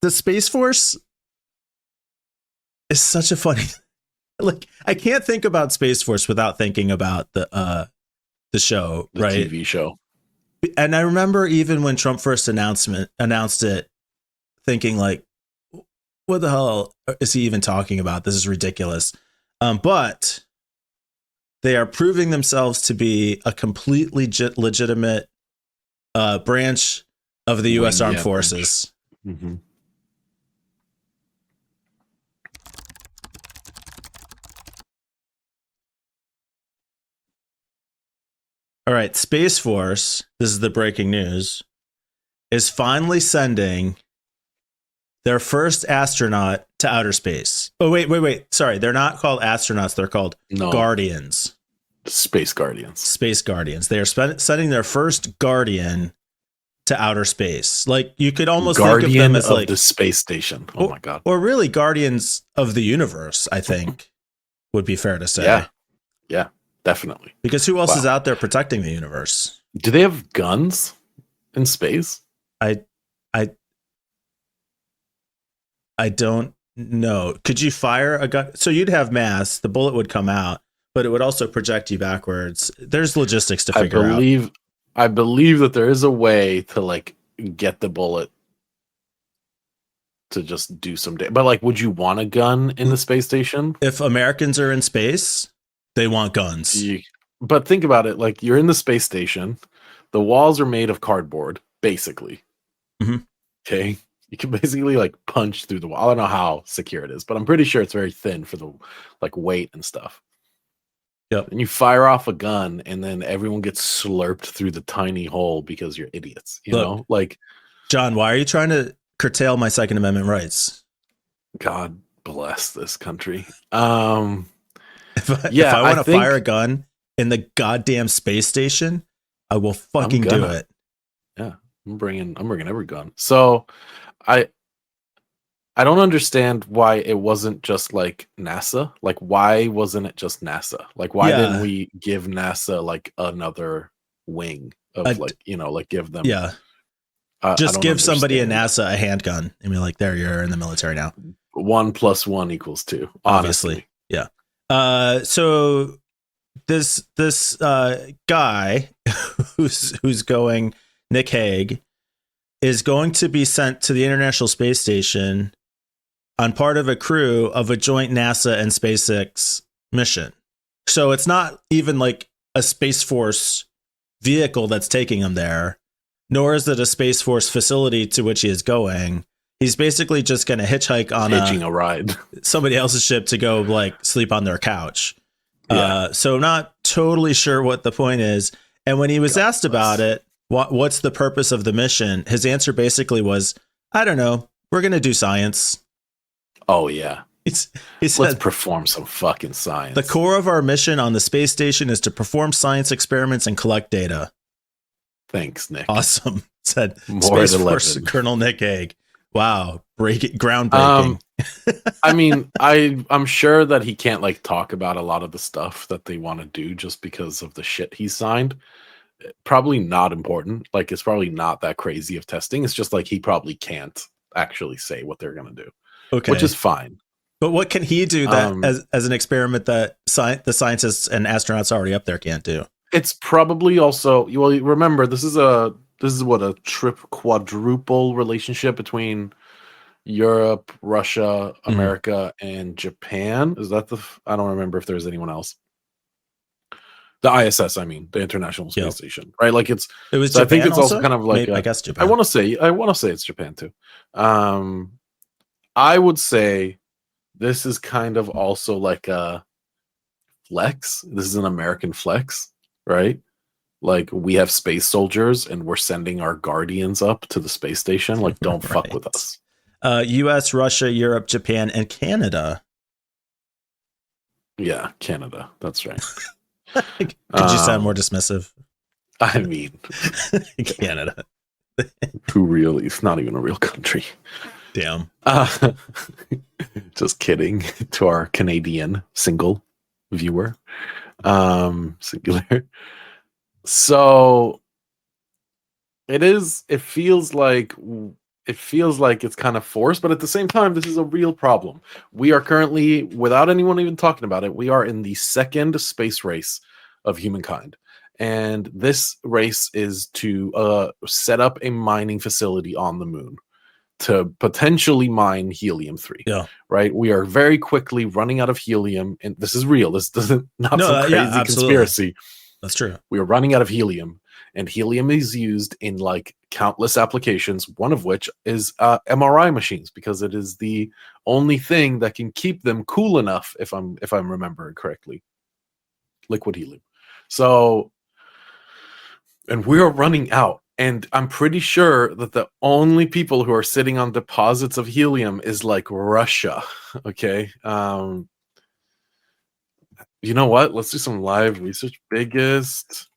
the Space Force is such a funny. Like, I can't think about Space Force without thinking about the show, the right? TV show. And I remember even when Trump first announced it, thinking like, what the hell is he even talking about? This is ridiculous. But they are proving themselves to be a completely legitimate branch of the U.S. Armed Forces. Mm-hmm. All right, Space Force, this is the breaking news, is finally sending their first astronaut to outer space. Oh, wait. Sorry, they're not called astronauts. They're called Guardians. Space Guardians. Space Guardians. They are sending their first Guardian to outer space. Like, you could almost think of them as like the space station. Oh my God. Or really Guardians of the universe, I think would be fair to say. Yeah, definitely. Because who else is out there protecting the universe? Do they have guns in space? I don't know. Could you fire a gun? So you'd have mass, the bullet would come out, but it would also project you backwards. There's logistics to figure out. I believe that there is a way to like get the bullet to just do some but like, would you want a gun in the space station? If Americans are in space, they want guns. But think about it, like, you're in the space station, the walls are made of cardboard, basically. Mm-hmm. Okay. You can basically like punch through the wall. I don't know how secure it is, but I'm pretty sure it's very thin for the like weight and stuff. Yep. And you fire off a gun and then everyone gets slurped through the tiny hole because you're idiots. You know, like, John, why are you trying to curtail my Second Amendment rights? God bless this country. If I want to fire a gun in the goddamn space station, I will fucking do it. Yeah. I'm bringing every gun. So I don't understand why it wasn't just like NASA. Like, why wasn't it just NASA? Like, why didn't we give NASA like another wing of like, you know, like give them. Yeah. Just give somebody a NASA a handgun and be like, there, you're in the military now. 1 + 1 = 2. Obviously. Yeah. So this guy who's going, Nick Hague, is going to be sent to the International Space Station on part of a crew of a joint NASA and SpaceX mission. So it's not even like a Space Force vehicle that's taking him there, nor is it a Space Force facility to which he is going. He's basically just going to hitchhike on a ride, somebody else's ship to go like sleep on their couch. Yeah. So I'm not totally sure what the point is. And when he was asked about it, what's the purpose of the mission? His answer basically was, I don't know. We're going to do science. Oh, yeah. He said, let's perform some fucking science. The core of our mission on the space station is to perform science experiments and collect data. Thanks, Nick. Awesome. Said Space Force Colonel Nick Hague. Wow. Groundbreaking. I mean, I'm sure that he can't like talk about a lot of the stuff that they want to do just because of the shit he signed. Probably not important. Like, it's probably not that crazy of testing. It's just like he probably can't actually say what they're going to do. Okay. Which is fine. But what can he do that as an experiment that the scientists and astronauts already up there can't do? It's probably also, well, remember, this is a quadruple relationship between Europe, Russia, America, and Japan. Is that I don't remember if there's anyone else. The ISS, I mean, the International Space Station, right? Like it was. So Japan, I think it's also kind of like I guess Japan. I want to say it's Japan too. I would say this is kind of also like a flex. This is an American flex, right? Like, we have space soldiers and we're sending our guardians up to the space station. Like, don't fuck with us. US, Russia, Europe, Japan, and Canada. Yeah, Canada. That's right. Could you sound more dismissive? I mean, Canada. Who really? It's not even a real country. Damn. Just kidding. To our Canadian single viewer, singular. So it feels like it feels like it's kind of forced, but at the same time, this is a real problem. We are currently, without anyone even talking about it, we are in the second space race of humankind. And this race is to set up a mining facility on the moon to potentially mine helium-3. Yeah. Right? We are very quickly running out of helium, and this is real. This doesn't not No, some yeah, crazy absolutely. conspiracy. That's true. We are running out of helium, and helium is used in like countless applications, one of which is MRI machines, because it is the only thing that can keep them cool enough, if I'm remembering correctly. Liquid helium. So, and we are running out. And I'm pretty sure that the only people who are sitting on deposits of helium is like Russia. Okay. You know what? Let's do some live research. Biggest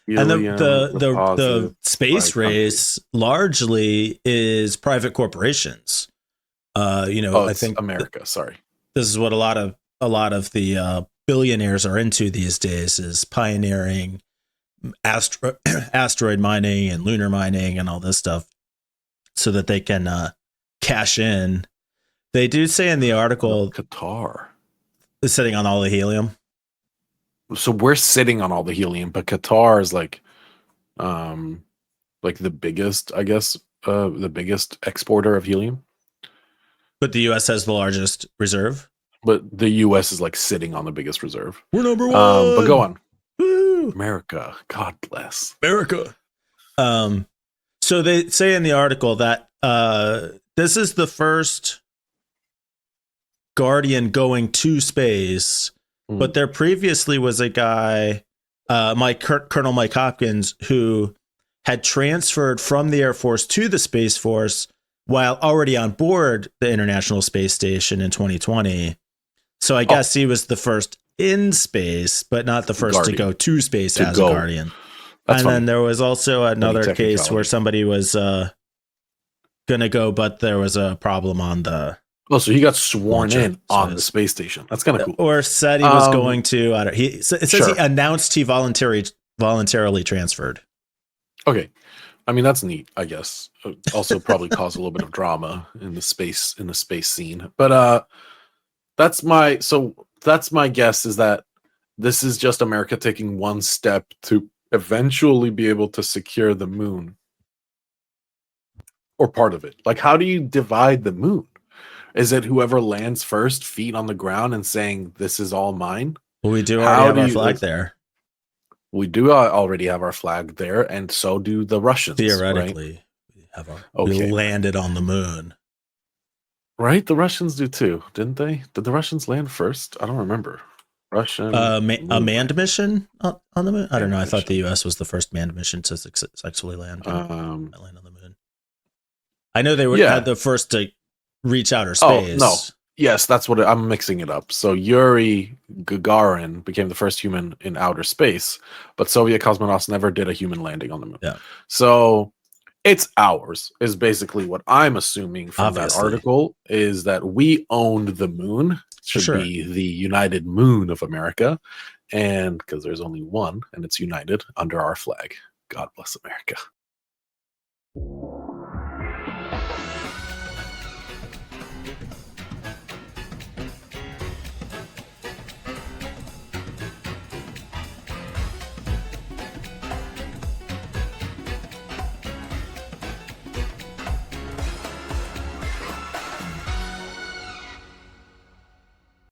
And helium the space by country. race largely is private corporations. I It's think America. Sorry. this is what a lot of the billionaires are into these days, is pioneering asteroid mining and lunar mining and all this stuff, so that they can cash in. They do say in the article, Qatar. sitting on all the helium. So we're sitting on all the helium, but Qatar is like the biggest, I guess, the biggest exporter of helium. But the U.S. has the largest reserve. But the U.S. is like sitting on the biggest reserve. We're number one. But go on. Woo! America, God bless America. So they say in the article that this is the first Guardian going to space, but there previously was a guy, Colonel Mike Hopkins, who had transferred from the Air Force to the Space Force while already on board the International Space Station in 2020. So I guess he was the first in space, but not the first to go to space as a Guardian. That's and funny. Then there was also another case where somebody was going to go, but there was a problem on the... Oh, so he got sworn in on the space station. That's kind of cool. Or said he was going to... it says he announced he voluntarily transferred. Okay. I mean, that's neat, I guess. Also probably caused a little bit of drama in the space scene. But that's my guess, is that this is just America taking one step to eventually be able to secure the moon, or part of it. Like, how do you divide the moon? Is it whoever lands first, feet on the ground, and saying, this is all mine? Well, we do already have our flag there. We do already have our flag there, and so do the Russians. Theoretically, right? We landed on the moon. Right? The Russians do too, didn't they? Did the Russians land first? I don't remember. Russian a manned mission on the moon? I don't know. I thought the U.S. was the first manned mission to successfully land on the moon. I know they were had the first to reach outer space. Oh, no. Yes, that's what I'm mixing it up. So Yuri Gagarin became the first human in outer space, but Soviet cosmonauts never did a human landing on the moon. Yeah. So it's ours, is basically what I'm assuming from that article, is that we owned the moon. Should be the United Moon of America. And because there's only one, and it's united under our flag. God bless America.